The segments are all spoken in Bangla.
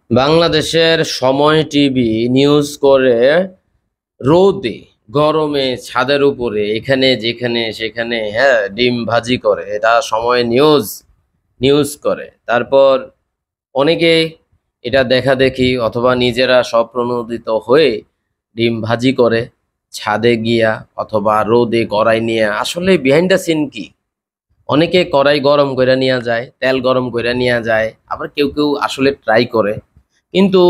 বাংলাদেশের সময় টিভি নিউজ করে রোদে গরমে ছাদের উপরে এখানে যেখানে সেখানে ডিম ভাজি করে। এটা সময় নিউজ নিউজ করে। তারপর অনেকে এটা দেখা দেখি অথবা নিজেরা স্বপ্রণোদিত হয়ে ডিম ভাজি করে ছাদে গিয়া অথবা রোদে কড়াই নিয়ে। আসলে বিহাইন্ড দ্য সিন কি? অনেকে কড়াই গরম করে নিয়ে যায়, তেল গরম করে নিয়ে যায়, আবার কেউ কেউ আসলে ট্রাই করে। কিন্তু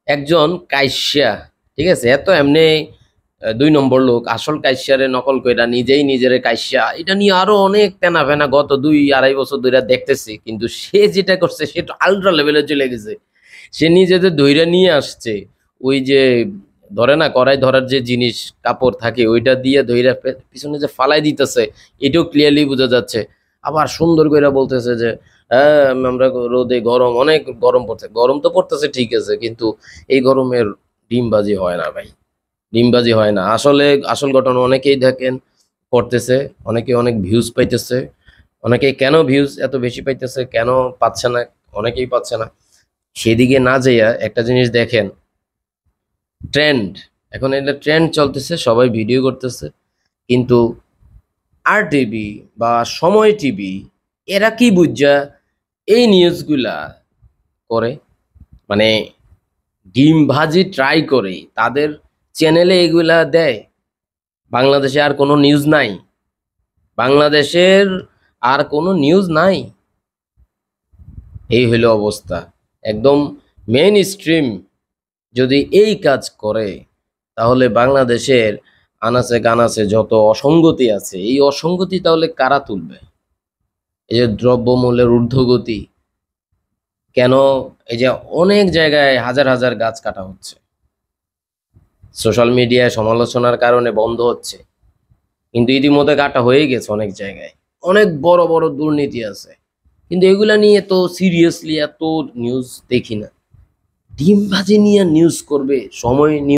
একজন কাইশ্যা, ঠিক আছে, এত এমনি দুই নম্বর লোক আসল কাইশ্যারে নকল কইরা নিজেই নিজেরে কাইশ্যা, এটা নিয়ে আরো অনেক তেনা ফেনা গত 2-2.5 বছর ধরে দেখতেছি। কিন্তু সে যেটা করছে সেটা আলট্রা লেভেলে চলে গেছে। সে নিজেদের ধইরা নিয়ে আসছে, ওই যে ধরে না কড়াই ধরার যে জিনিস কাপড় থাকে ওইটা দিয়ে ধইরা পিছনে যে ফালাই দিতেছে, এটাও ক্লিয়ারলি বোঝা যাচ্ছে। আবার সুন্দর কইরা বলতেছে যে হ্যাঁ আমরা রোদে গরম, অনেক গরম পড়ছে। গরম তো পড়তেছে ঠিক আছে, কিন্তু এই গরমের ডিমবাজি হয় না ভাই, ডিমবাজি হয় না। আসলে আসল ঘটনা অনেকেই দেখেন করতেছে, অনেকে অনেক ভিউজ পাইতেছে। অনেকে কেন ভিউজ এত বেশি পাইতেছে, কেন পাচ্ছে না, অনেকেই পাচ্ছে না। সেদিকে না যাইয়া একটা জিনিস দেখেন, ট্রেন্ড। এখন এটা ট্রেন্ড চলতেছে, সবাই ভিডিও করতেছে। কিন্তু আর টিভি বা সময় টিভি এরা কি বুঝা এই নিউজগুলা করে? মানে ডিম ভাজি ট্রাই করে তাদের চ্যানেলে এগুলা দেয়। বাংলাদেশে আর কোনো নিউজ নাই, বাংলাদেশের আর কোনো নিউজ নাই। এই হইলো অবস্থা। একদম মেইন স্ট্রিম যদি এই কাজ করে, তাহলে বাংলাদেশের আনাচে কানাচে যত অসঙ্গতি আছে, এই অসঙ্গতি তাহলে কারা তুলবে? এই যে দ্রব্যমূল্যের ঊর্ধ্বগতি, কেন এই যে অনেক জায়গায় হাজার হাজার গাছ কাটা হচ্ছে, সোশ্যাল মিডিয়ায় সমালোচনার কারণে বন্ধ হচ্ছে, কিন্তু ইতিমধ্যে কাটা হয়ে গেছে অনেক জায়গায়। অনেক বড় বড় দুর্নীতি আছে, কিন্তু এগুলা নিয়ে তো সিরিয়াসলি এত নিউজ দেখি না। ডিম ভাজি নিয়ে নিউজ করবে সময় নিউজ।